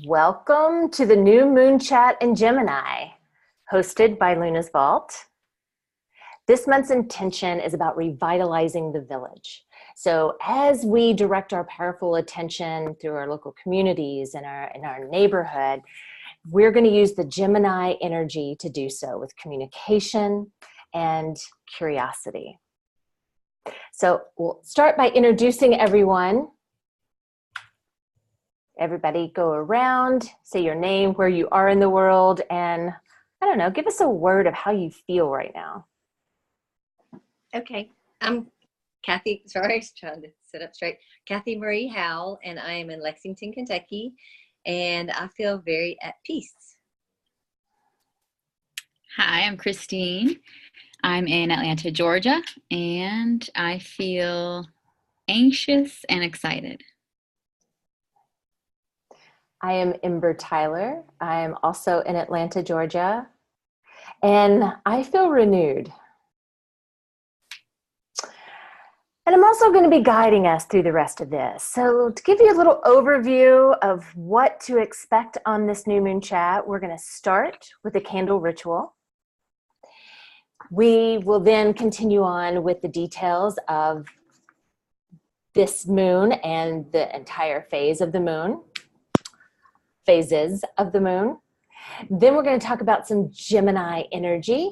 Welcome to the new Moon Chat in Gemini, hosted by Luna's Vault. This month's intention is about revitalizing the village. So as we direct our powerful attention through our local communities and in our neighborhood, we're going to use the Gemini energy to do so with communication and curiosity. So we'll start by introducing everyone. Everybody go around, say your name, where you are in the world, and I don't know, give us a word of how you feel right now. Okay, I'm Kathy, sorry, I was trying to sit up straight. Kathy Marie Howell, and I am in Lexington, Kentucky, and I feel very at peace. Hi, I'm Christine. I'm in Atlanta, Georgia, and I feel anxious and excited. I am Ember Tyler. I am also in Atlanta, Georgia, and I feel renewed. And I'm also going to be guiding us through the rest of this. So to give you a little overview of what to expect on this new moon chat, we're going to start with a candle ritual. We will then continue on with the details of this moon and the entire phase of the moon. Phases of the moon. Then we're going to talk about some Gemini energy.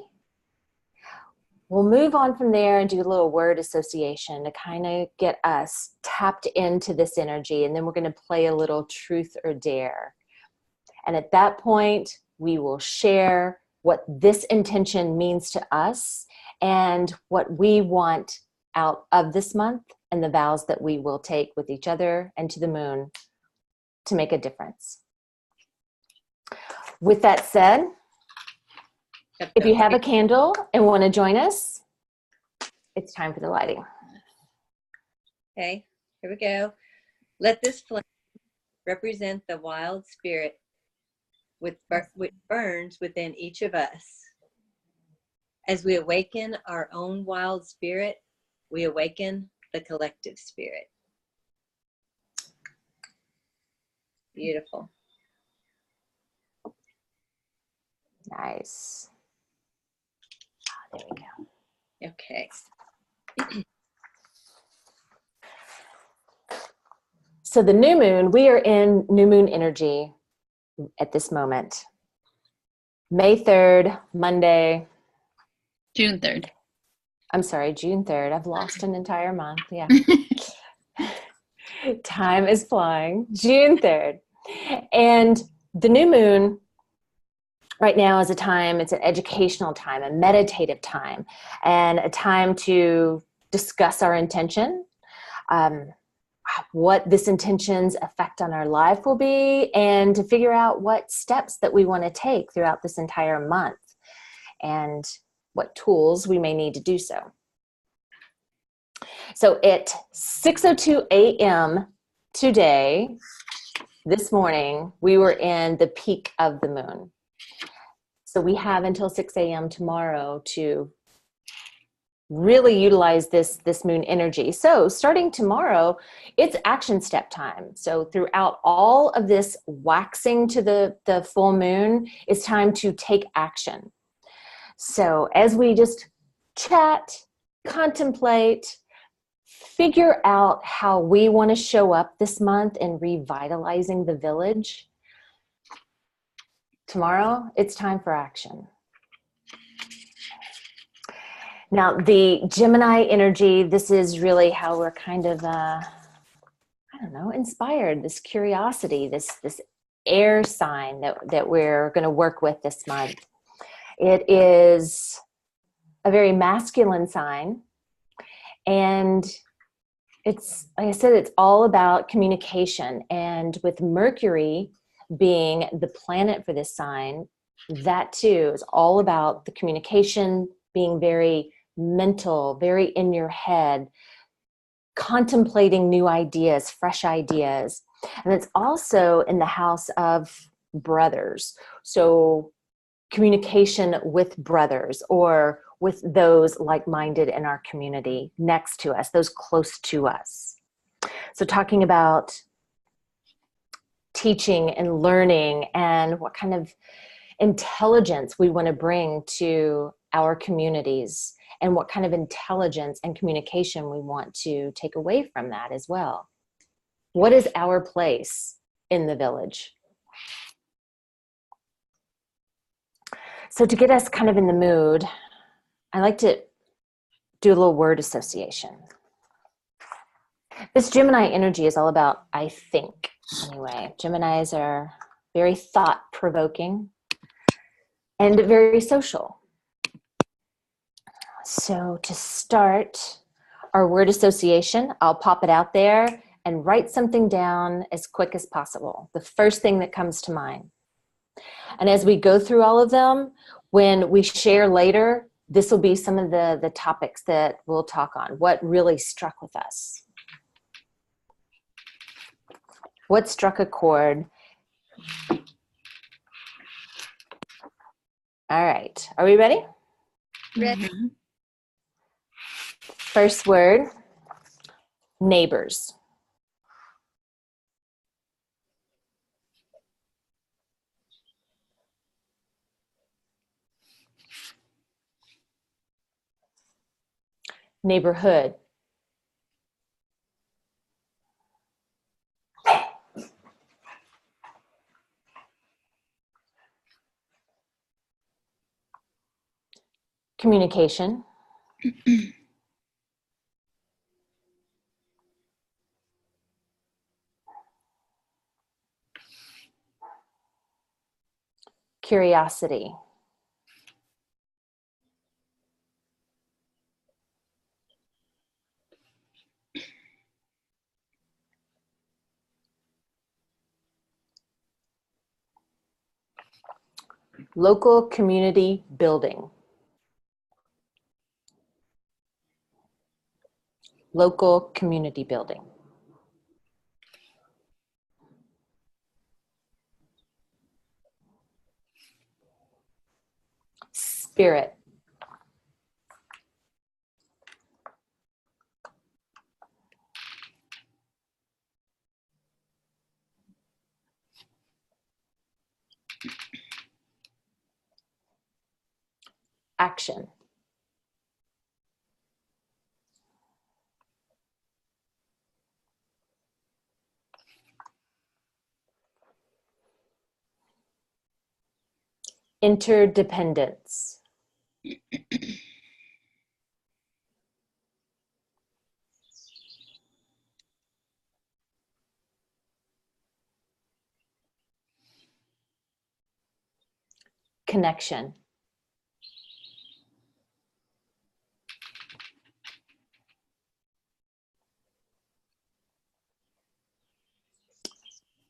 We'll move on from there and do a little word association to kind of get us tapped into this energy. And then we're going to play a little truth or dare. And at that point, we will share what this intention means to us and what we want out of this month and the vows that we will take with each other and to the moon to make a difference. With that said, if you have a candle and want to join us, it's time for the lighting. Okay, here we go. Let this flame represent the wild spirit which burns within each of us. As we awaken our own wild spirit, we awaken the collective spirit. Beautiful. Nice. There we go. Okay. So the new moon, we are in new moon energy at this moment. May 3rd, Monday. June 3rd. I'm sorry, June 3rd. I've lost an entire month. Yeah. Time is flying. June 3rd. And the new moon right now is a time, it's an educational time, a meditative time, and a time to discuss our intention, what this intention's effect on our life will be, and to figure out what steps that we want to take throughout this entire month and what tools we may need to do so. So at 6:02 a.m. today, this morning, we were in the peak of the moon. So we have until 6 a.m. tomorrow to really utilize this moon energy. So starting tomorrow, it's action step time. So throughout all of this waxing to the full moon, it's time to take action. So as we just chat, contemplate, figure out how we want to show up this month in revitalizing the village, tomorrow, it's time for action. Now, the Gemini energy, this is really how we're kind of, inspired, this curiosity, this air sign that we're going to work with this month. It is a very masculine sign, and it's, like I said, it's all about communication. And with Mercury being the planet for this sign, that too is all about the communication, being very mental, very in your head, contemplating new ideas, fresh ideas. And it's also in the house of brothers. So communication with brothers or with those like-minded in our community next to us, those close to us. So talking about teaching and learning, and what kind of intelligence we want to bring to our communities, and what kind of intelligence and communication we want to take away from that as well. What is our place in the village? So to get us kind of in the mood, I like to do a little word association. This Gemini energy is all about I think, anyway. Geminis are very thought-provoking and very social. So to start our word association, I'll pop it out there and write something down as quick as possible. The first thing that comes to mind. And as we go through all of them, when we share later, this will be some of the topics that we'll talk on. What really struck with us? What struck a chord? All right, are we ready? Ready. Mhm. First word, neighbors. Neighborhood. Communication. Curiosity. Local community building. Local community building. Spirit. Action. Interdependence. Connection.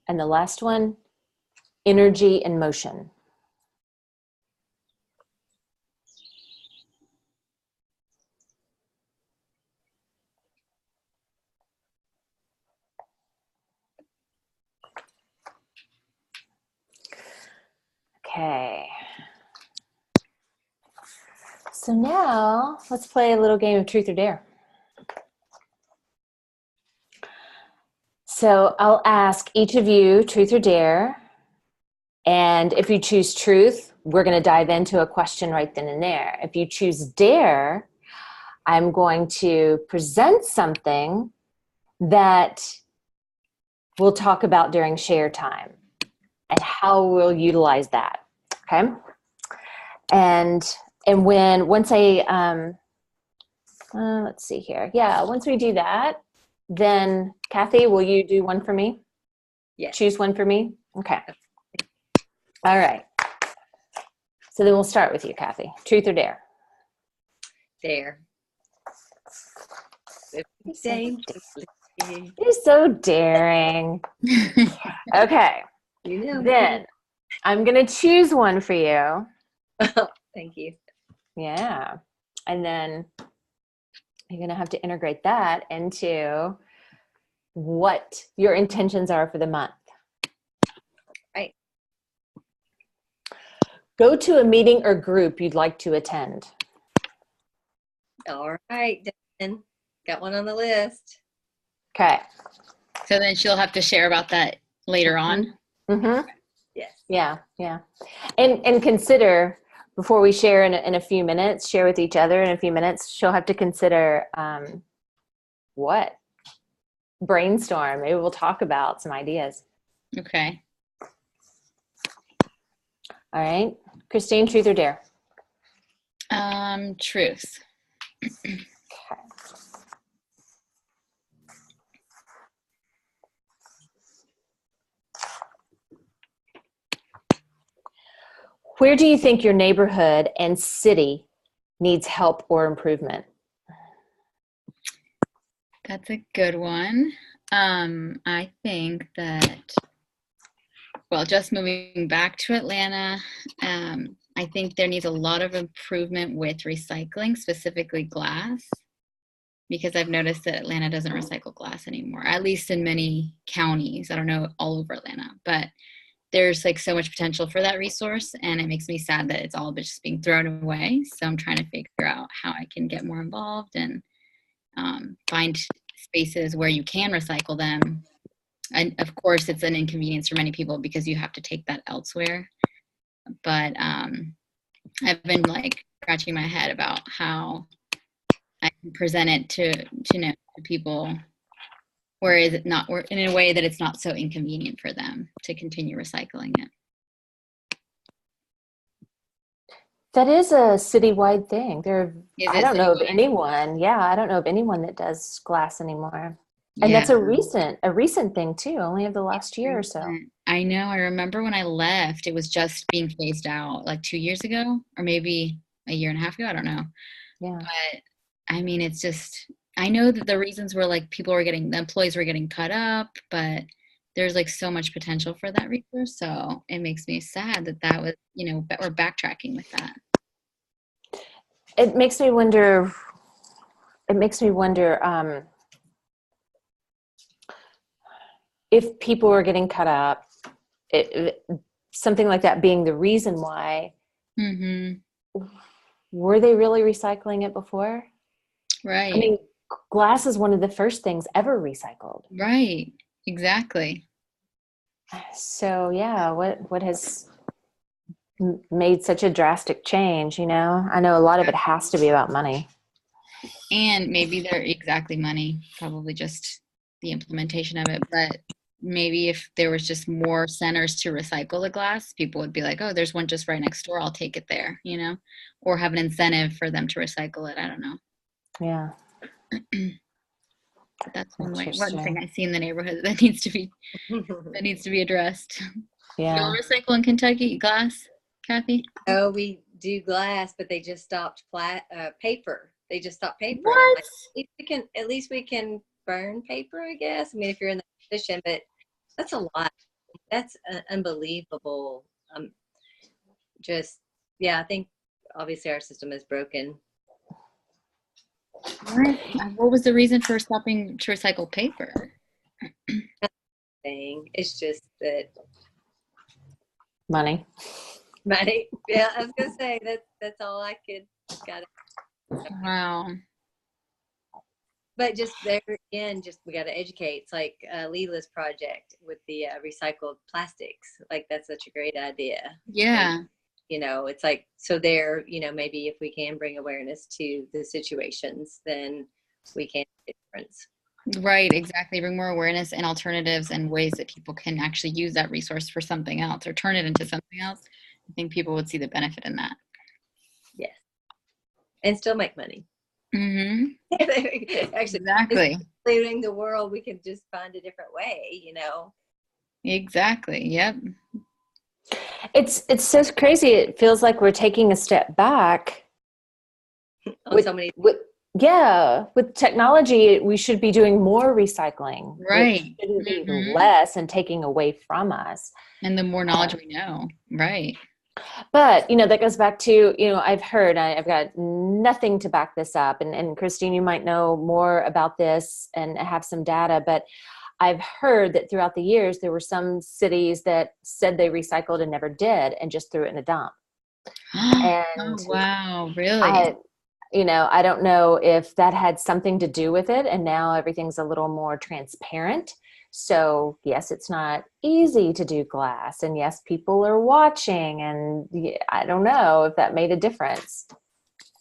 And the last one, energy and motion. Okay. So now let's play a little game of truth or dare. So I'll ask each of you truth or dare. And if you choose truth, we're going to dive into a question right then and there. If you choose dare, I'm going to present something that we'll talk about during share time and how we'll utilize that. Okay. And once I, let's see here. Yeah. Once we do that, then Kathy, will you do one for me? Yes. Choose one for me. Okay. All right. So then we'll start with you, Kathy. Truth or dare? Dare. Dangerously. You're so daring. Okay. You know. Then I'm going to choose one for you. Thank you. Yeah. And then you're going to have to integrate that into what your intentions are for the month. Right. Go to a meeting or group you'd like to attend. All right, Dan. Got one on the list. Okay. So then she'll have to share about that later on. Mm-hmm. Yes. Yeah, yeah. And consider, before we share in a few minutes, share with each other in a few minutes, she'll have to consider what? Brainstorm. Maybe we'll talk about some ideas. Okay. All right. Christine, truth or dare? Truth. Okay. Where do you think your neighborhood and city needs help or improvement? That's a good one. I think that, well, just moving back to Atlanta, I think there needs a lot of improvement with recycling, specifically glass, because I've noticed that Atlanta doesn't recycle glass anymore, at least in many counties. I don't know all over Atlanta, but there's like so much potential for that resource, and it makes me sad that it's all just being thrown away. So I'm trying to figure out how I can get more involved and find spaces where you can recycle them. And of course, it's an inconvenience for many people because you have to take that elsewhere. But I've been like scratching my head about how I can present it to people, where is it not, or in a way that it's not so inconvenient for them to continue recycling it. That is a citywide thing. Is I it don't know of citywide? anyone. Yeah, I don't know of anyone that does glass anymore. And Yeah. that's a recent thing too, only of the last year or so. I know. I remember when I left, it was just being phased out like 2 years ago, or maybe a year and a half ago. I don't know. Yeah. But I mean, it's just, I know that the reasons were like the employees were getting cut up, but there's like so much potential for that resource. So it makes me sad that was, we're backtracking with that. It makes me wonder, if people are getting cut up, something like that being the reason why, were they really recycling it before? Right. I mean, glass is one of the first things ever recycled. Right. Exactly. So yeah, what has made such a drastic change? I know a lot of it has to be about money. And maybe they're exactly money, probably just the implementation of it. But maybe if there was just more centers to recycle the glass, people would be like, oh, there's one just right next door, I'll take it there, or have an incentive for them to recycle it. I don't know. Yeah. But that's one thing I see in the neighborhood that needs to be addressed. Yeah. Y'all recycle in Kentucky glass, Kathy? Oh, we do glass, but they just stopped paper. They just stopped paper. What? At least we can burn paper, I guess. I mean, if you're in that position, but that's a lot. That's unbelievable. I think obviously our system is broken. What was the reason for stopping to recycle paper? It's just that money. Yeah, I was gonna say that's all I got. Wow. But just there again, we got to educate. It's like Leela's project with the recycled plastics. Like that's such a great idea. Yeah. And, it's like, so there, maybe if we can bring awareness to the situations, then we can make a difference. Right, exactly. Bring more awareness and alternatives and ways that people can actually use that resource for something else or turn it into something else. I think people would see the benefit in that. Yes. And still make money. Mm-hmm. Actually, exactly. Including the world, we can just find a different way, Exactly. Yep. It's so crazy. It feels like we're taking a step back. On so many. With technology, we should be doing more recycling. Right. It shouldn't be less and taking away from us. And the more knowledge we know. Right. But, that goes back to, I've got nothing to back this up. And Christine, you might know more about this and have some data, but I've heard that throughout the years, there were some cities that said they recycled and never did and just threw it in a dump. Oh, wow. Really? I don't know if that had something to do with it, and now everything's a little more transparent. So yes, it's not easy to do glass, and yes, people are watching, and I don't know if that made a difference.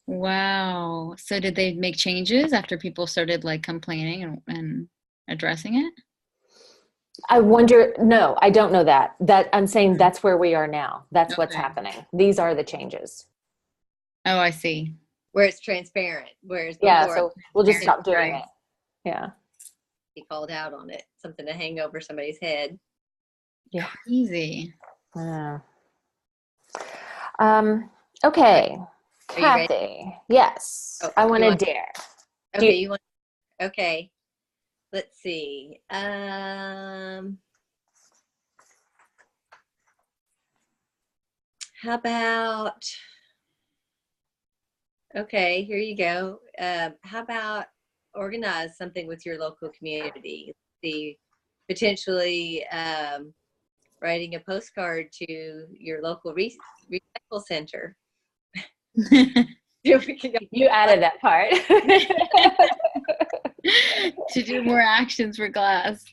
Wow. So did they make changes after people started like complaining and addressing it? I wonder, no, I don't know that. That I'm saying that's where we are now. That's what's Okay. happening. These are the changes. Oh, I see. Where it's transparent, whereas Yeah, before so we'll just Parents, stop doing right. it. Yeah. he called out on it, something to hang over somebody's head. Yeah. Easy. Yeah. Okay. Are you ready? Kathy. Yes. Oh, I want you to want? dare. Okay, you want? Okay, let's see. How about? Okay, here you go. How about organize something with your local community? The potentially writing a postcard to your local recycle center. If we can go- You added that part. To do more actions for glass.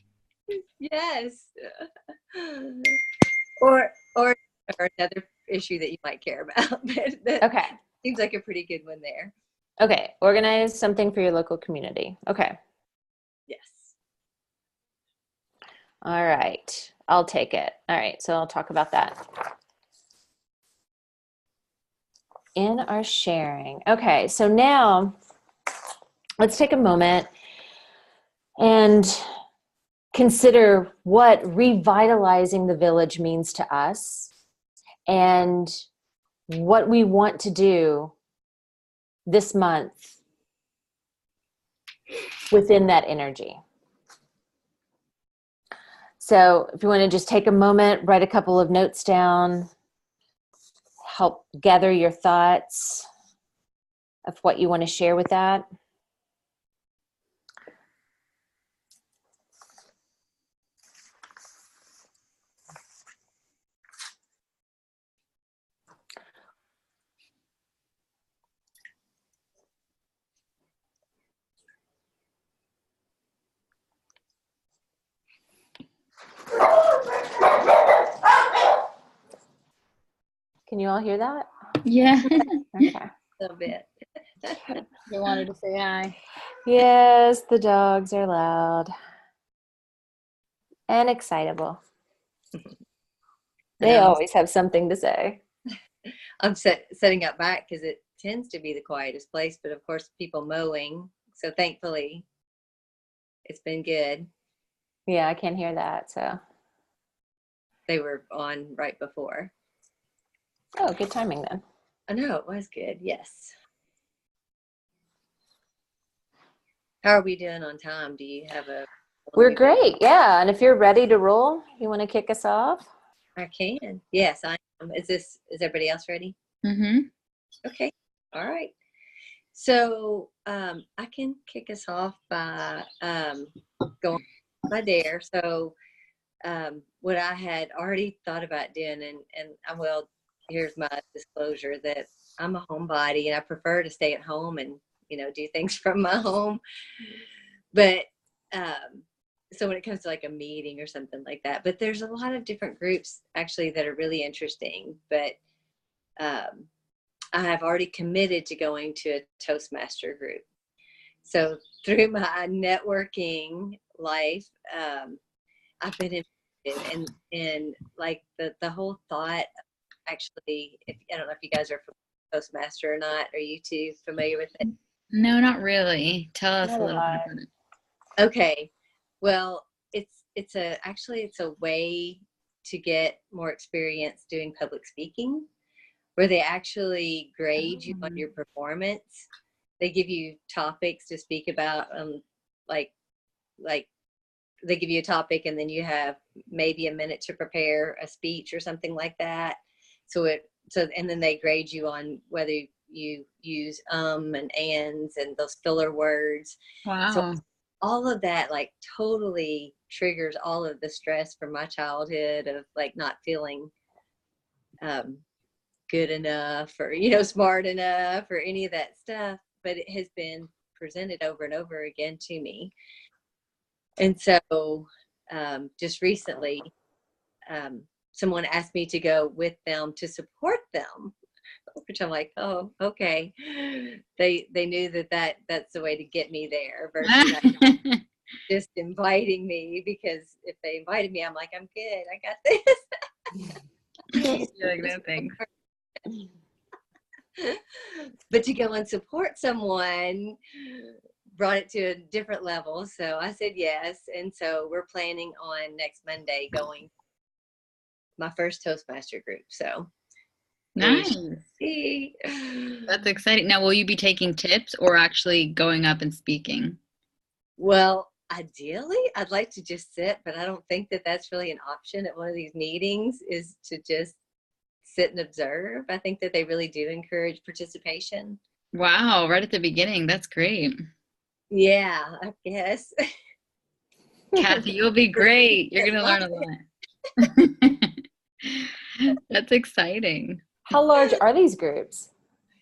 Yes. Or another issue that you might care about. But that Okay. seems like a pretty good one there. Okay. Organize something for your local community. Okay. Yes. All right. I'll take it. All right. So I'll talk about that in our sharing. Okay. So now let's take a moment and consider what revitalizing the village means to us and what we want to do this month within that energy. So if you want to just take a moment, write a couple of notes down, help gather your thoughts of what you want to share with that. Can you all hear that? Yeah. Okay. A little bit. They wanted to say hi. Yes, the dogs are loud and excitable. They always have something to say. I'm setting up back because it tends to be the quietest place, but of course people mowing. So thankfully it's been good. Yeah, I can't hear that. So, They were on right before. oh, good timing then. I know it was good. Yes. How are we doing on time? Do you have a? We're great. Yeah. And if you're ready to roll, you want to kick us off? I can. Yes, I am. Is everybody else ready? Mm-hmm. Okay. All right. So I can kick us off by going my dare. So what I had already thought about doing, and I will. Here's my disclosure that I'm a homebody and I prefer to stay at home and do things from my home. But so when it comes to like a meeting or something like that, but there's a lot of different groups actually that are really interesting. But I have already committed to going to a Toastmaster group. So through my networking life, I've been interested in like the whole thought. Actually, if I don't know if you guys are from Toastmaster or not. Are you two familiar with it? No, not really. Tell us Not a little bit alive. about it. Okay. Well, it's a way to get more experience doing public speaking, where they actually grade you on your performance. They give you topics to speak about, like they give you a topic and then you have maybe a minute to prepare a speech or something like that. And then they grade you on whether you use and ands and those filler words. So Wow. all of that like totally triggers all of the stress from my childhood of like not feeling good enough or smart enough or any of that stuff. but it has been presented over and over again to me. And so just recently, someone asked me to go with them to support them, which I'm like, oh, okay. They knew that's the way to get me there versus just inviting me, because if they invited me, I'm like, I'm good, I got this. You're like, no thanks. But to go and support someone brought it to a different level. So I said yes. And so we're planning on next Monday going my first Toastmaster group. So Nice. see. That's exciting. Now, will you be taking tips or actually going up and speaking? Well, ideally, I'd like to just sit, but I don't think that that's really an option at one of these meetings, is to just sit and observe. I think that they really do encourage participation. Wow, right at the beginning. That's great. Yeah, I guess. Kathy, you'll be great. You're going to learn a lot. That's exciting. How large are these groups?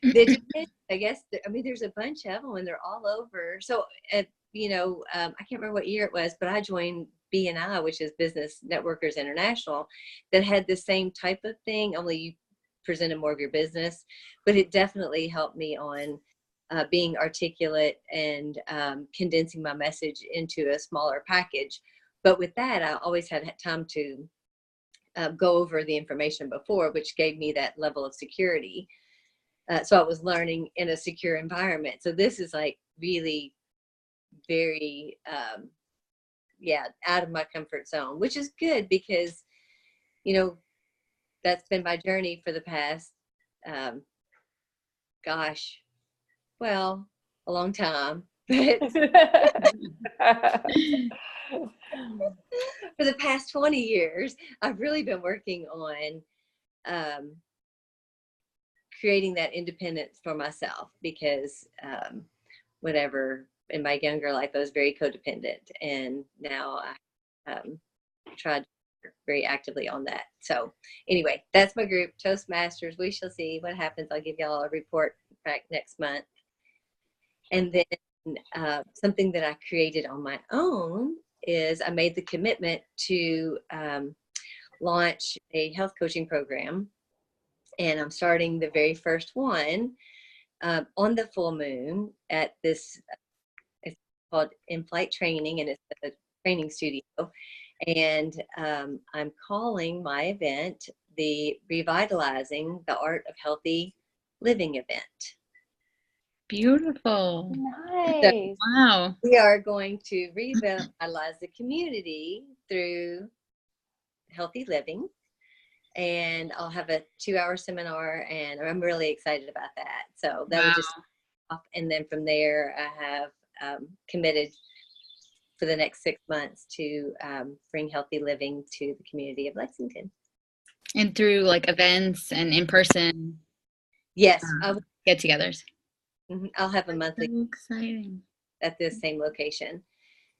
They did, I guess. I mean, there's a bunch of them and they're all over. So, I can't remember what year it was, but I joined BNI, which is Business Networkers International, that had the same type of thing, only you presented more of your business. But it definitely helped me on being articulate and condensing my message into a smaller package. But with that, I always had time to go over the information before, which gave me that level of security. So I was learning in a secure environment. So this is like really very, out of my comfort zone, which is good because, that's been my journey for the past, a long time. But for the past 20 years, I've really been working on creating that independence for myself, because whatever, in my younger life, I was very codependent, and now I tried very actively on that. So anyway, that's my group, Toastmasters. We shall see what happens. I'll give y'all a report back next month. And then something that I created on my own is I made the commitment to launch a health coaching program. And I'm starting the very first one on the full moon at this, it's called In-Flight Training, and it's a training studio. And I'm calling my event the Revitalizing the Art of Healthy Living event. Beautiful. Nice. So Wow. we are going to revitalize the community through healthy living. And I'll have a 2-hour seminar, and I'm really excited about that. So that would just off. And then from there, I have committed for the next 6 months to bring healthy living to the community of Lexington. And through like events and in person. Yes, Get-togethers. I'll have a monthly. So exciting. At this same location.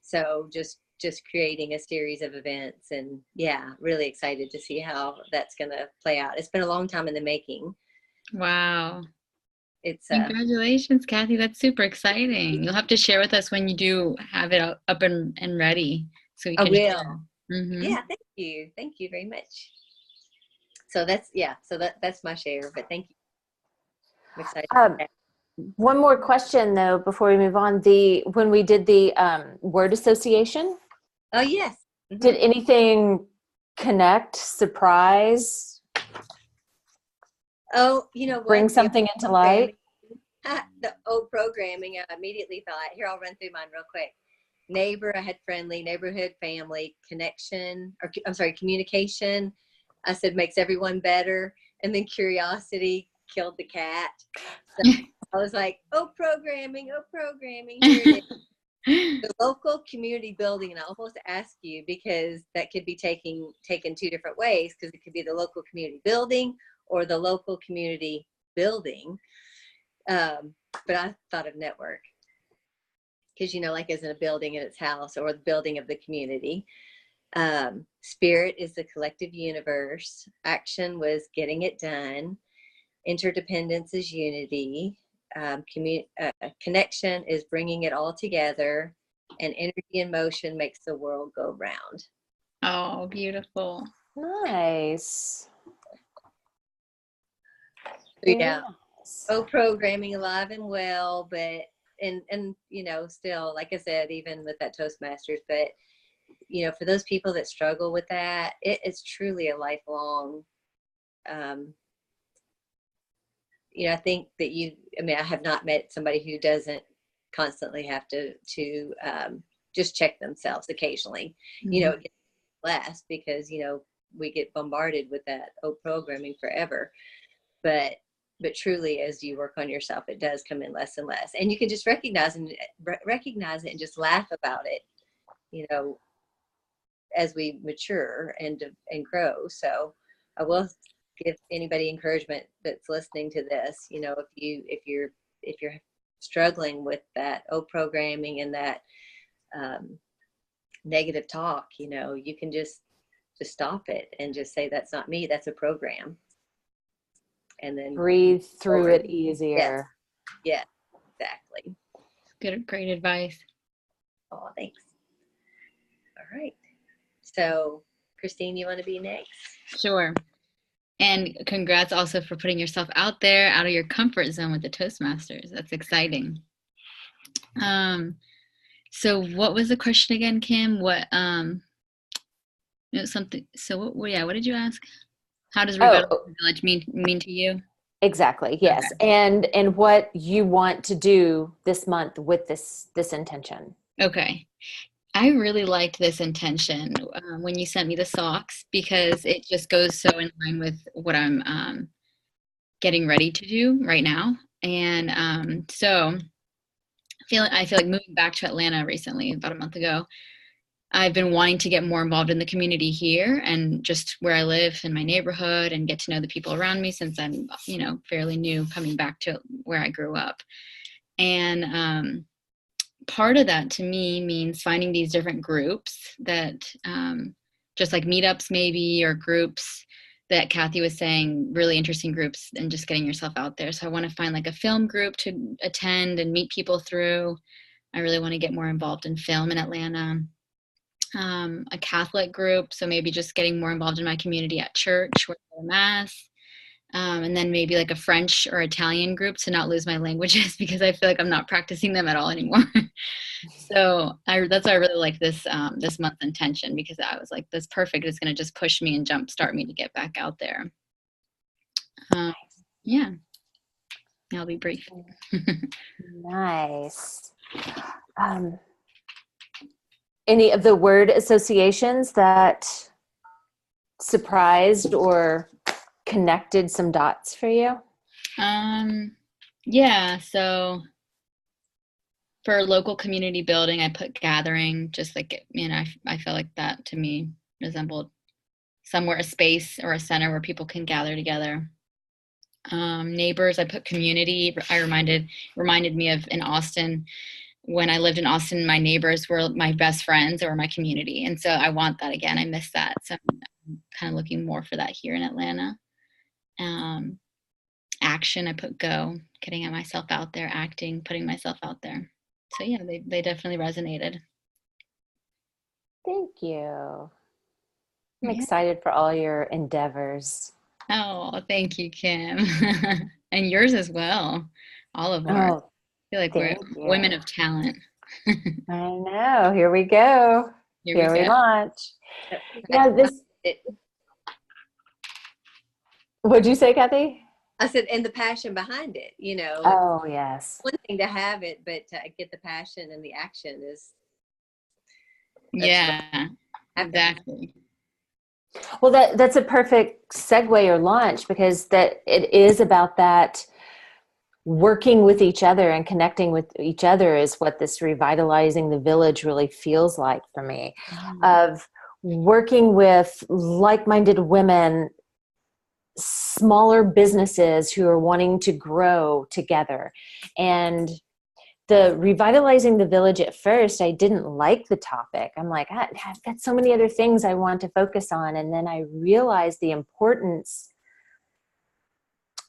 So just creating a series of events, and really excited to see how that's going to play out. It's been a long time in the making. Wow. It's congratulations, Kathy. That's super exciting. You'll have to share with us when you do have it up and ready, so we can. I will. Mm-hmm. Yeah, thank you very much. So that's that's my share, but thank you. I'm excited. One more question though before we move on. When we did the word association, oh yes, did anything connect, surprise? Oh, you know what? Bring something into light? The old programming, I immediately thought, here, I'll run through mine real quick. Neighbor, I had friendly, neighborhood, family, communication. I said makes everyone better. And then curiosity killed the cat. So I was like, programming. Here it is. The local community building, and I almost ask you, because that could be taken 2 different ways, because it could be the local community building or the local community building. But I thought of network, because, like as in a building in its house, or the building of the community. Spirit is the collective universe. Action was getting it done. Interdependence is unity. connection is bringing it all together, and energy in motion makes the world go round. Oh, beautiful. Nice. Yeah. Nice. Programming alive and well, but and still, like I said, even with that Toastmasters, but for those people that struggle with that, it's truly a lifelong. I think that I have not met somebody who doesn't constantly have to just check themselves occasionally. Mm-hmm. It gets less because we get bombarded with that programming forever, but truly, as you work on yourself, it does come in less and less, and you can just recognize it and just laugh about it, as we mature and grow. So I will give anybody encouragement that's listening to this, if you're struggling with that programming and that negative talk, you can just stop it and just say, that's not me, that's a program. And then breathe through it easier. Yes, exactly. Good, great advice. Oh, thanks. All right. So, Christine, you want to be next? Sure. And congrats also for putting yourself out there, out of your comfort zone with the Toastmasters. That's exciting. So what was the question again, Kim? What something. So what did you ask? How does revitalizing the village mean to you? Exactly. Yes. Okay. And what you want to do this month with this intention. Okay. I really liked this intention when you sent me the socks, because it just goes so in line with what I'm getting ready to do right now. And so I feel like moving back to Atlanta recently, about a month ago, I've been wanting to get more involved in the community here and just where I live in my neighborhood and get to know the people around me, since I'm, fairly new coming back to where I grew up. And part of that to me means finding these different groups that just like meetups maybe, or groups that Kathy was saying, really interesting groups, and just getting yourself out there. So I want to find like a film group to attend and meet people through. I really want to get more involved in film in Atlanta. A Catholic group, so maybe just getting more involved in my community at church where I go to mass. And then maybe like a French or Italian group to not lose my languages, because I feel like I'm not practicing them at all anymore. So that's why I really like this month's intention, because I was like, that's perfect. It's going to just push me and jumpstart me to get back out there. Yeah, I'll be brief. Nice. Any of the word associations that surprised or connected some dots for you? Yeah, so for local community building, I put gathering, just like, I felt like that to me resembled somewhere, a space or a center where people can gather together. Neighbors, I put community. Reminded me of in Austin. When I lived in Austin, my neighbors were my best friends or my community. And so I want that again. I miss that. So I'm kind of looking more for that here in Atlanta. Action, I put go, getting myself out there, acting, putting myself out there. So yeah, they definitely resonated. Thank you. I'm excited for all your endeavors. Oh, thank you, Kim. And yours as well. All of ours. I feel like we're women of talent. I know. Here we go. Here we launch. Yeah, What'd you say, Kathy? I said, and the passion behind it, Oh, yes. One thing to have it, but to get the passion and the action is. Yeah, exactly. Well, that's a perfect segue or launch, because that it is about that working with each other and connecting with each other is what this revitalizing the village really feels like for me. Mm-hmm. Of working with like-minded women, smaller businesses who are wanting to grow together. And the revitalizing the village, at first, I didn't like the topic. I'm like, I've got so many other things I want to focus on. And then I realized the importance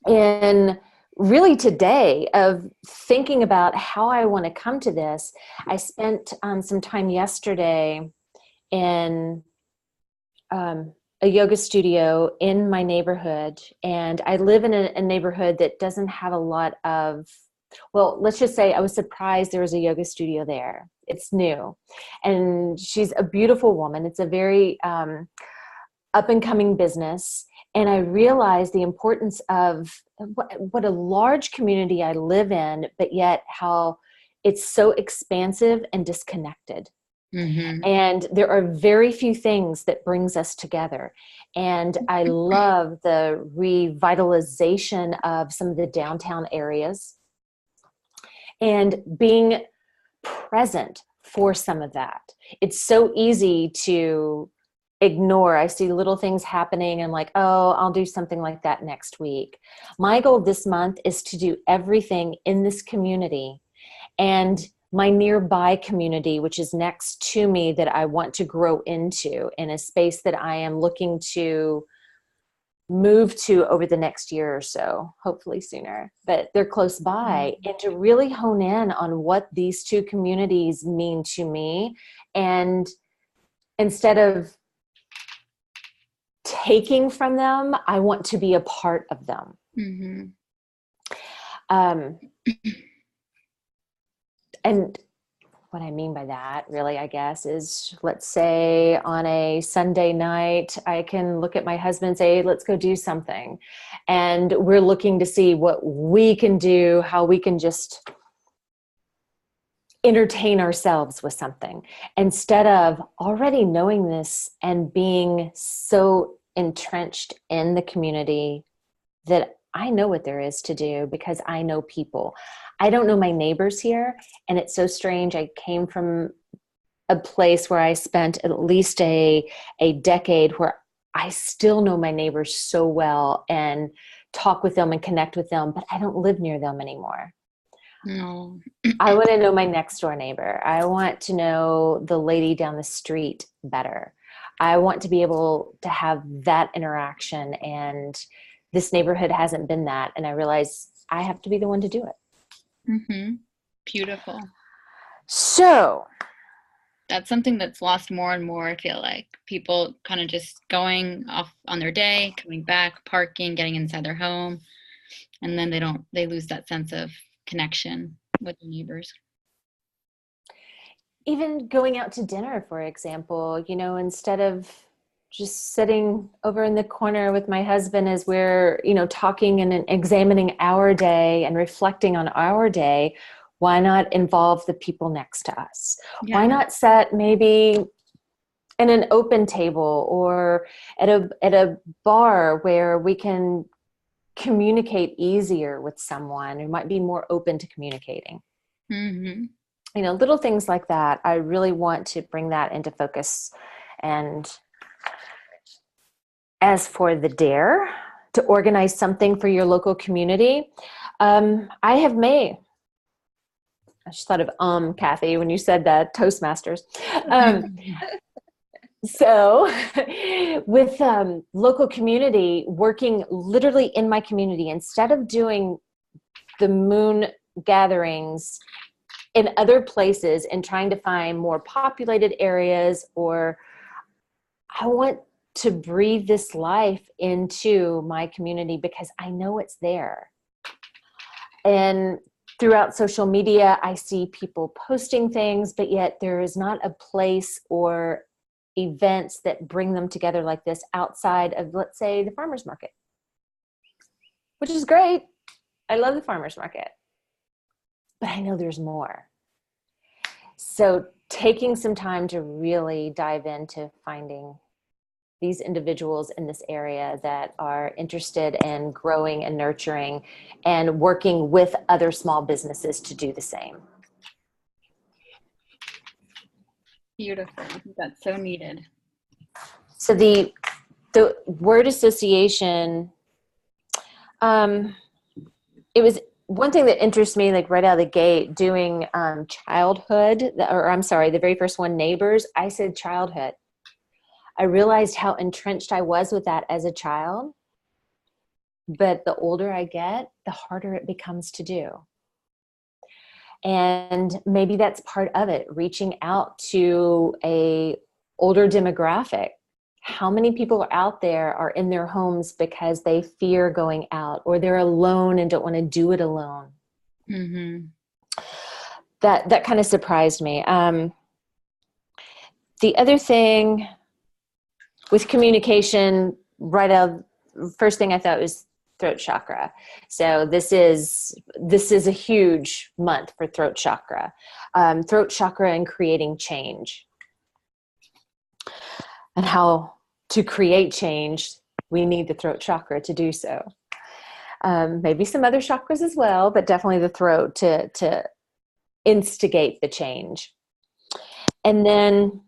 in really today of thinking about how I want to come to this, I spent some time yesterday in a yoga studio in my neighborhood. And I live in a neighborhood that doesn't have a lot of, well, let's just say I was surprised there was a yoga studio there. It's new. And she's a beautiful woman. It's a very up and coming business. And I realized the importance of what a large community I live in, but yet how it's so expansive and disconnected. Mm-hmm. And there are very few things that brings us together. And I love the revitalization of some of the downtown areas and being present for some of that. It's so easy to ignore. I see little things happening and like, oh, I'll do something like that next week. My goal this month is to do everything in this community and my nearby community, which is next to me, that I want to grow into in a space that I am looking to move to over the next year or so, hopefully sooner, but they're close by. And to really hone in on what these two communities mean to me, and instead of taking from them, I want to be a part of them. Mm-hmm. And what I mean by that, really, I guess, is let's say on a Sunday night, I can look at my husband and say, let's go do something. And we're looking to see what we can do, how we can just entertain ourselves with something, instead of already knowing this and being so entrenched in the community that I know what there is to do because I know people. I don't know my neighbors here. And it's so strange. I came from a place where I spent at least a decade where I still know my neighbors so well and talk with them and connect with them, but I don't live near them anymore. No. I want to know my next door neighbor. I want to know the lady down the street better. I want to be able to have that interaction, and this neighborhood hasn't been that. And I realize I have to be the one to do it. Mm-hmm. Beautiful. So That's something that's lost more and more. I feel like people kind of just going off on their day, coming back, parking, getting inside their home, and then they lose that sense of connection with their neighbors. even going out to dinner, for example, instead of just sitting over in the corner with my husband as we're, talking and examining our day and reflecting on our day, why not involve the people next to us? Yeah. Why not set maybe in an open table or at a bar where we can communicate easier with someone who might be more open to communicating? Mm-hmm. Little things like that. I really want to bring that into focus. And as for the dare to organize something for your local community, I just thought of Kathy when you said that, Toastmasters. So with local community, working literally in my community, instead of doing the moon gatherings in other places and trying to find more populated areas, or I want to breathe this life into my community because I know it's there. And throughout social media, I see people posting things, but yet there is not a place or events that bring them together like this outside of, let's say, the farmer's market, which is great. I love the farmer's market, but I know there's more. So taking some time to really dive into finding these individuals in this area that are interested in growing and nurturing and working with other small businesses to do the same. Beautiful. That's so needed. So the word association, it was one thing that interests me, like right out of the gate, doing childhood, or I'm sorry, the very first one, neighbors, I said childhood. I realized how entrenched I was with that as a child. but the older I get, the harder it becomes to do. And maybe that's part of it, reaching out to a older demographic. How many people are out there are in their homes because they fear going out, or they're alone and don't want to do it alone? Mm-hmm. That kind of surprised me. The other thing with communication, right out, first thing I thought was throat chakra. So this is a huge month for throat chakra. Throat chakra and creating change. And how to create change, we need the throat chakra to do so. Maybe some other chakras as well, but definitely the throat to instigate the change. And then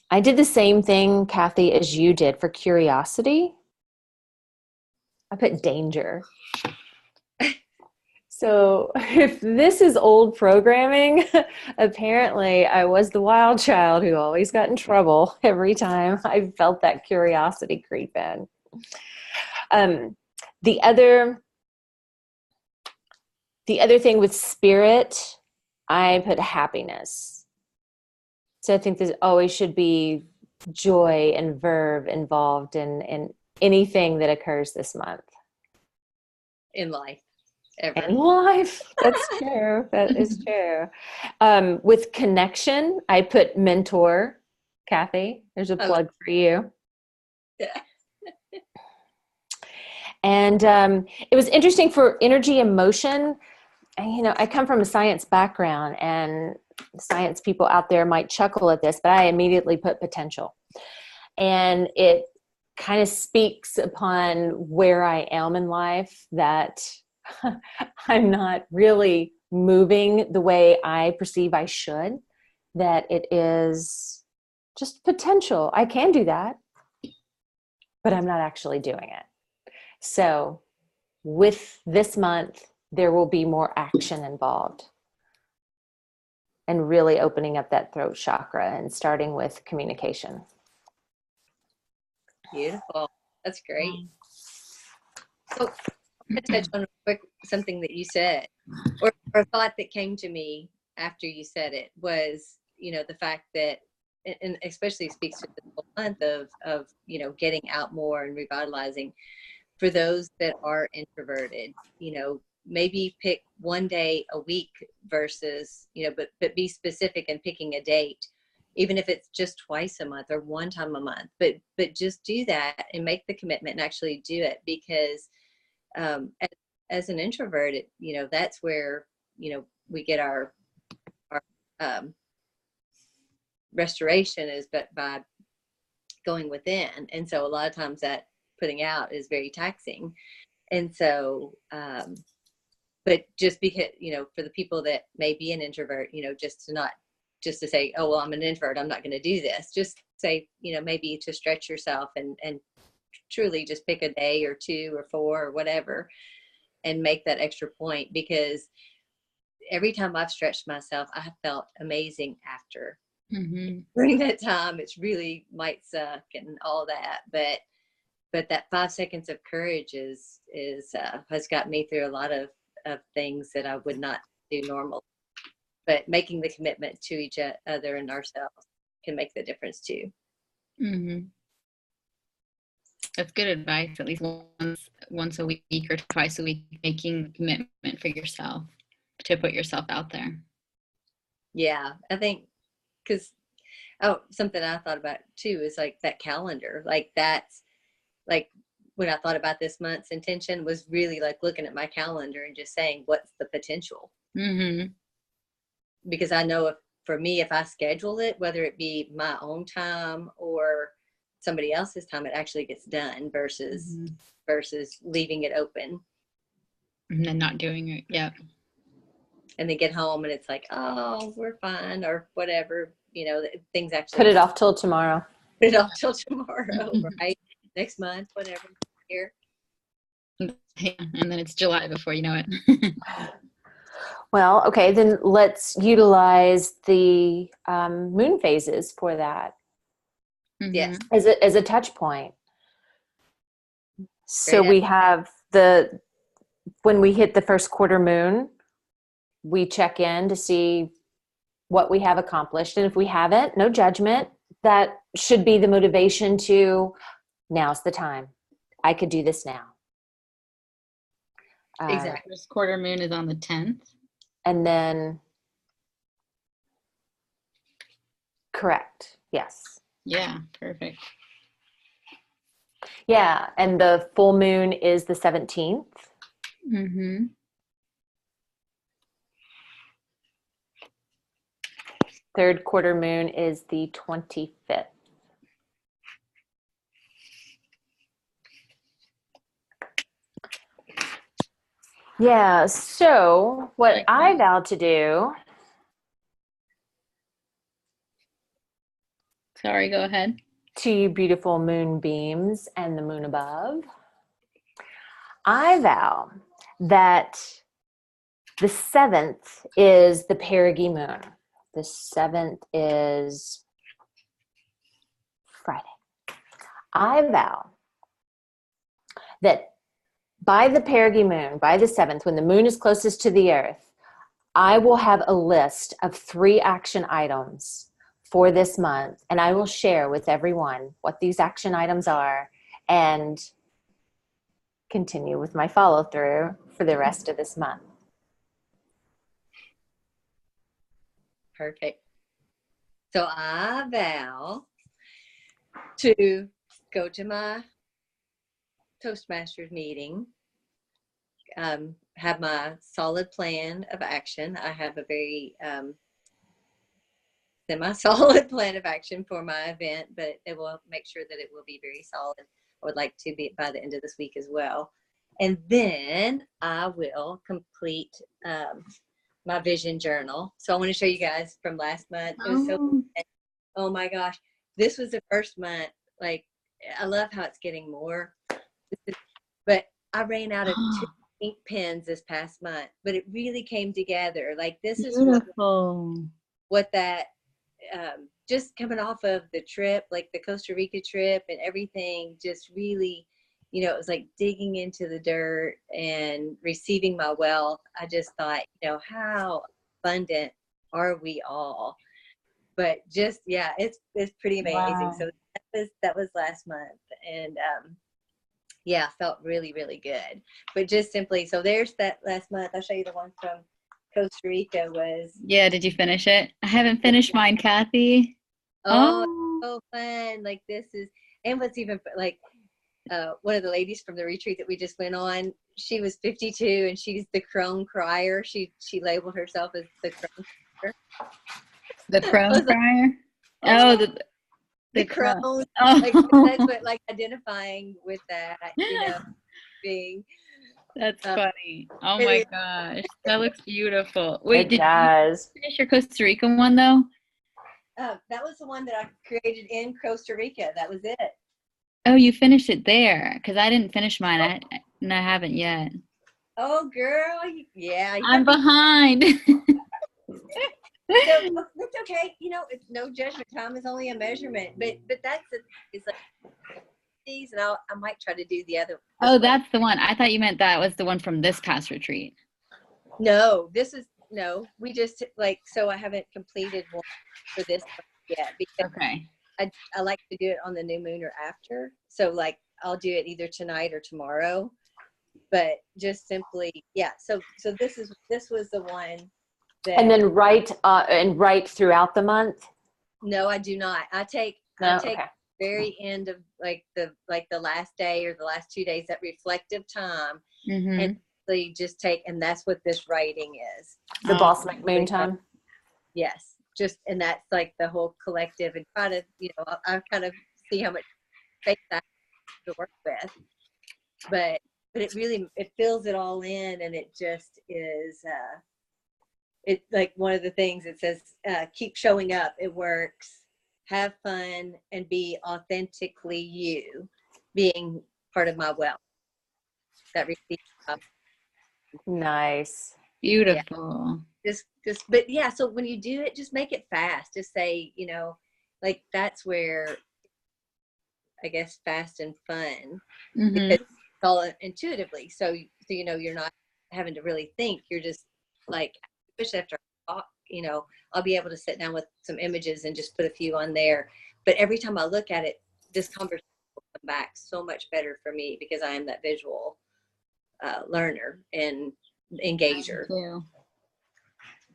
I did the same thing, Kathy, as you did for curiosity. I put danger. So if this is old programming, apparently I was the wild child who always got in trouble every time I felt that curiosity creep in. The other thing with spirit, I put happiness. So I think there always should be joy and verve involved in anything that occurs this month. In life. Ever. In life. That's true. That is true. With connection, I put mentor. Kathy, there's a plug for you. Yeah. And it was interesting for energy and motion. You know, I come from a science background, and science people out there might chuckle at this, but I immediately put potential. And it kind of speaks upon where I am in life, that I'm not really moving the way I perceive I should, that it is just potential. I can do that, but I'm not actually doing it. So with this month, there will be more action involved, and really opening up that throat chakra and starting with communication. Beautiful. That's great. So I'm going to touch on quick something that you said, or a thought that came to me after you said it was, you know, the fact that, and especially speaks to the whole month of, you know, getting out more and revitalizing. For those that are introverted, you know, maybe pick one day a week versus, you know, but be specific in picking a date, even if it's just twice a month or one time a month, but just do that and make the commitment and actually do it. Because as an introvert, you know, that's where, you know, we get our restoration is by going within. And so a lot of times that putting out is very taxing. And so, but just because, you know, for the people that may be an introvert, you know, just to say, oh, well, I'm an introvert, I'm not going to do this. Just say, you know, maybe to stretch yourself and truly just pick a day or two or four or whatever and make that extra point. Because every time I've stretched myself, I have felt amazing after. Mm-hmm. During that time, it's really might suck and all that, but that 5 seconds of courage is has got me through a lot of things that I would not do normal. But making the commitment to each other and ourselves can make the difference too. Mm-hmm. That's good advice. At least once a week or twice a week, making the commitment for yourself to put yourself out there. Yeah, I think because something I thought about too is like that calendar. Like that's like when I thought about this month's intention was really like looking at my calendar and just saying, what's the potential? Mm-hmm. Because I know for me, if I schedule it, whether it be my own time or somebody else's time, it actually gets done versus leaving it open and then not doing it. Yeah. And they get home and it's like, oh, we're fine or whatever, you know, things actually Put it off till tomorrow. Put it off till tomorrow, right? Next month, whatever. Here. Yeah, and then it's July before you know it. Well, okay, then let's utilize the moon phases for that. Yes. As a touch point. So we have when we hit the first quarter moon, we check in to see what we have accomplished. And if we haven't, no judgment. That should be the motivation to, now's the time. I could do this now. Exactly. First quarter moon is on the 10th. And then, correct. Yes. Yeah, perfect. Yeah. And the full moon is the 17th. Mm-hmm. Third quarter moon is the 25th. Yeah, so what I vow to do. Sorry, go ahead. To you beautiful moonbeams and the moon above, I vow that the 7th is the perigee moon. The 7th is Friday. I vow that by the perigee moon, by the 7th, when the moon is closest to the earth, I will have a list of 3 action items for this month, and I will share with everyone what these action items are and continue with my follow through for the rest of this month. Perfect. So I vow to go to my Toastmasters meeting, have my solid plan of action. I have a very semi-solid plan of action for my event, but it will make sure that it will be very solid. I would like to be by the end of this week as well. And then I will complete my vision journal. So I want to show you guys from last month. It was oh my gosh. This was the first month. Like, I love how it's getting more. But I ran out of 2 ink pens this past month, but it really came together. Like, this is what that, just coming off of the trip, like the Costa Rica trip and everything, just really, you know, it was like digging into the dirt and receiving my wealth. I just thought, you know, how abundant are we all? But just, yeah, it's pretty amazing. Wow. So that was last month. And, yeah, felt really, really good. But just simply, so there's that last month. I'll show you the one from Costa Rica was. Yeah, did you finish it? I haven't finished mine, Kathy. Oh, so fun. Like, this is, and what's even like, one of the ladies from the retreat that we just went on, she was 52 and she's the crone crier. She labeled herself as the crone crier. The crone crier? The crone. Oh. Like, that's what, like, identifying with that, you know, being. That's funny. Oh my gosh. That looks beautiful. Wait, did you finish your Costa Rica one though? That was the one that I created in Costa Rica. That was it. Oh, you finished it there, because I didn't finish mine. I haven't yet. Oh, girl. Yeah. I'm behind. So it's okay. You know, it's no judgment. Time is only a measurement. But that's it's like these, and I might try to do the other. Oh, that's the one. I thought you meant that was the one from this past retreat. No, we just, like, so I haven't completed one for this yet because I like to do it on the new moon or after. So, like, I'll do it either tonight or tomorrow. But just simply, yeah. So this was the one. And then write throughout the month. No, I do not. I take very end of like the last day or the last 2 days, that reflective time, and really just take, and that's what this writing is. The Balsamic Moon time. Yes, just, and that's like the whole collective, and try to, you know, I kind of see how much space I have to work with, but it really, it fills it all in, and it just is. It's like one of the things it says, keep showing up. It works. Have fun and be authentically you, being part of my wealth. That receives. Nice. Beautiful. Yeah. Just, but yeah, so when you do it, just make it fast. Just say, you know, like, that's where I guess fast and fun. Because all intuitively. So you know, you're not having to really think. You're just like, especially after I talk, you know, I'll be able to sit down with some images and just put a few on there. But every time I look at it, this conversation will come back so much better for me because I am that visual learner and engager. Too.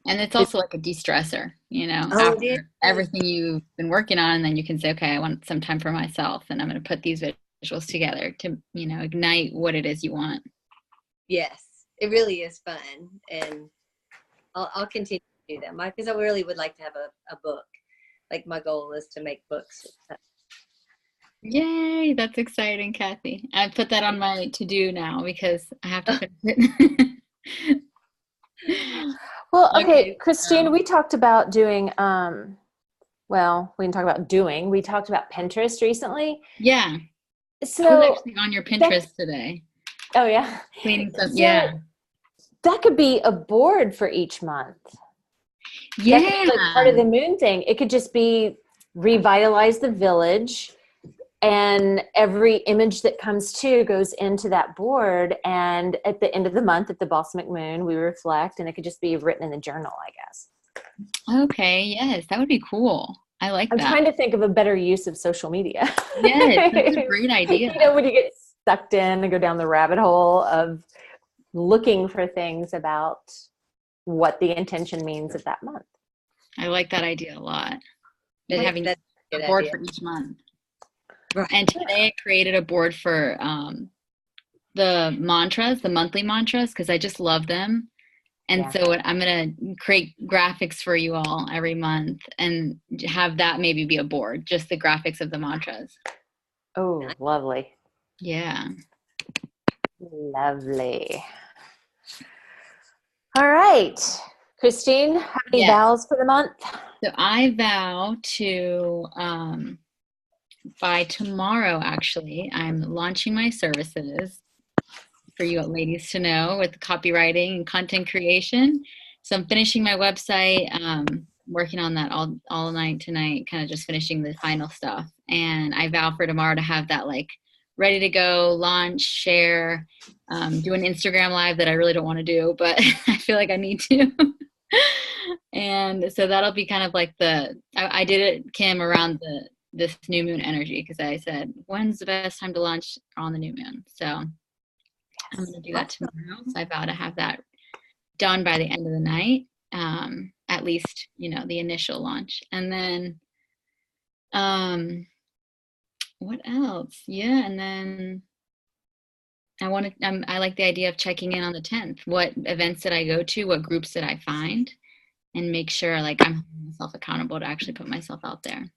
And it's also like a de-stressor, you know, Oh, it is. after everything you've been working on, and then you can say, okay, I want some time for myself, and I'm going to put these visuals together to, you know, ignite what it is you want. Yes, it really is fun. And I'll continue to do that because I really would like to have a book. Like my goal is to make books. Yay, that's exciting, Kathy. I put that on my to-do now because I have to finish it. Well, okay, Okay, Christine, we talked about doing, well, we didn't talk about doing, we talked about Pinterest recently. yeah, I So, was actually on your Pinterest today, oh yeah. cleaning stuff. So Yeah, that could be a board for each month. That could be like part of the moon thing. It could just be revitalize the village, and every image that comes to goes into that board. And at the end of the month, at the balsamic moon, we reflect, and it could just be written in the journal, I guess. Okay, yes, that would be cool. I like I'm that. trying to think of a better use of social media. Yes, that's a great idea. You know, when you get sucked in and go down the rabbit hole of looking for things about what the intention means of that month. I like that idea a lot. That's Having a a good board idea. for each month. Right. And today I created a board for the mantras, the monthly mantras, because I just love them. And Yeah. so I'm going to create graphics for you all every month and have that maybe be a board, just the graphics of the mantras. Oh, lovely. Yeah. Lovely. All right. Christine, how many Yes. vows for the month? So I vow to, by tomorrow, actually, I'm launching my services for you ladies to know with copywriting and content creation. So I'm finishing my website, working on that all night tonight, kind of just finishing the final stuff. And I vow for tomorrow to have that like ready to go, launch, share, do an Instagram live that I really don't want to do, but I feel like I need to. And so that'll be kind of like I did it, Kim, around this new moon energy, because I said, when's the best time to launch on the new moon? So I'm going to do that tomorrow. So I vow to have that done by the end of the night, at least, you know, the initial launch. And then, what else? Yeah. And then I like the idea of checking in on the 10th. What events did I go to? What groups did I find? And make sure like I'm holding myself accountable to actually put myself out there.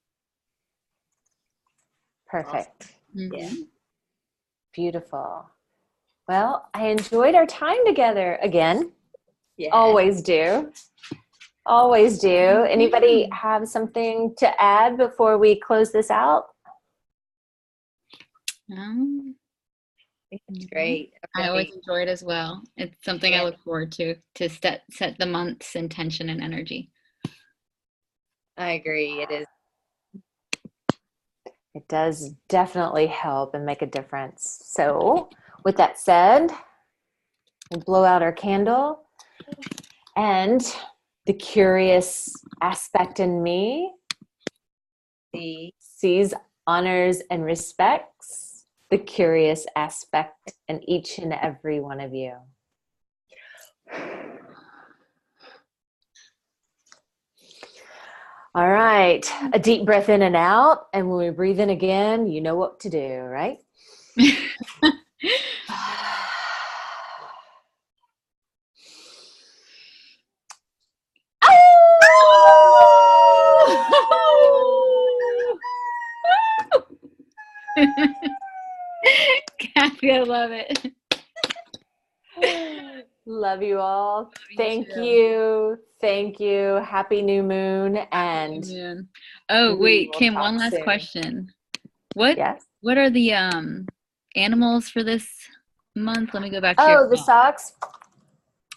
Perfect. Mm-hmm. Yeah. Beautiful. Well, I enjoyed our time together again. Yeah. Always do. Always do. Anybody have something to add before we close this out? I think it's great. I always enjoy it as well. It's something I look forward to set the month's intention and energy. I agree. It is. It does definitely help and make a difference. So with that said, we'll blow out our candle, and the curious aspect in me sees, honors, and respects the curious aspect in each and every one of you. All right, a deep breath in and out. And when we breathe in again, you know what to do, right? Kathy, I love it. Love you all. Thank too. you. Thank you. Happy new moon. And oh we wait, will Kim, talk one last soon. question. What are the animals for this month? Let me go back to your the socks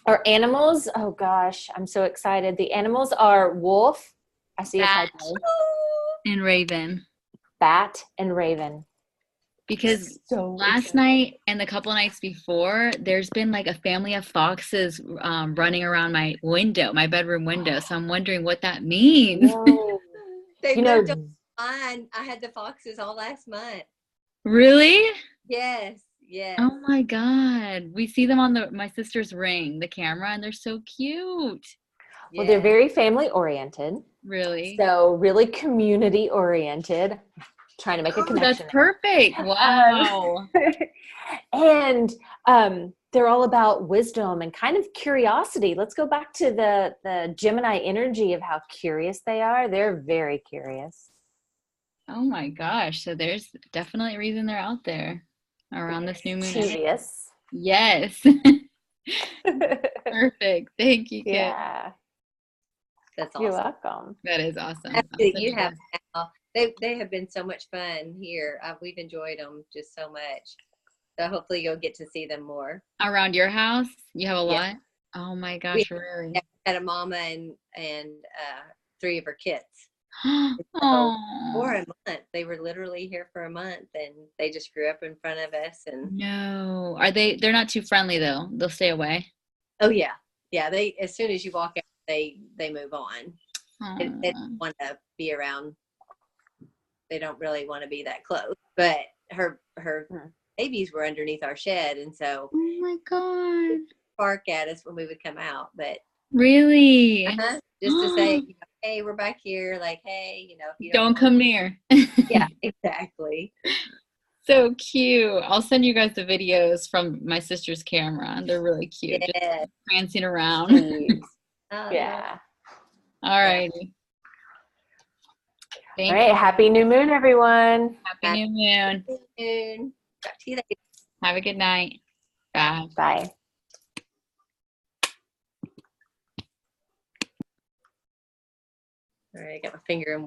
are animals. Oh gosh, I'm so excited. The animals are wolf. I see a Bat typo. and raven. Bat and raven. because So last exciting. night and the couple nights before, there's been like a family of foxes running around my window, my bedroom window. So I'm wondering what that means. Really? They You moved know, on mine. I had the foxes all last month. Really? Yes, yes. Oh my God. We see them on my sister's Ring, the camera, and they're so cute. well, they're yes. very family oriented. Really? So really community oriented. Trying to make a Oh, that's connection perfect. there. Wow. And they're all about wisdom and kind of curiosity. Let's go back to the Gemini energy of how curious they are. They're very curious. Oh my gosh. So there's definitely a reason they're out there around this new moon. Mischievous. Yes. Perfect. Thank you, Kit. Yeah, That's you're awesome. welcome. That is awesome. Happy I'll that send you you have guys- now. They have been so much fun here. We've enjoyed them just so much. So hopefully you'll get to see them more. around your house. You have a Yeah. lot? Oh my We gosh, really? had a mama and 3 of her kids. For Oh, a month. They were literally here for a month, and they just grew up in front of us. And no. They're not too friendly though. They'll stay away. oh yeah, yeah. They, as soon as you walk out, they move on. They Aw. don't want to be around. They don't really want to be that close. But her babies were underneath our shed, and so Oh my God. bark at us when we would come out. But Really? just to say, you know, hey, we're back here. Like, hey, you know, if you Don't come near. yeah, exactly. So cute. I'll send you guys the videos from my sister's camera. They're really cute. Just Yeah. prancing around. Cute. Oh, Yeah. All righty. All Thank right. you. Happy new moon, everyone. Happy New Moon. soon. Talk to you later. Have a good night. Bye. Bye. All right, I got my finger in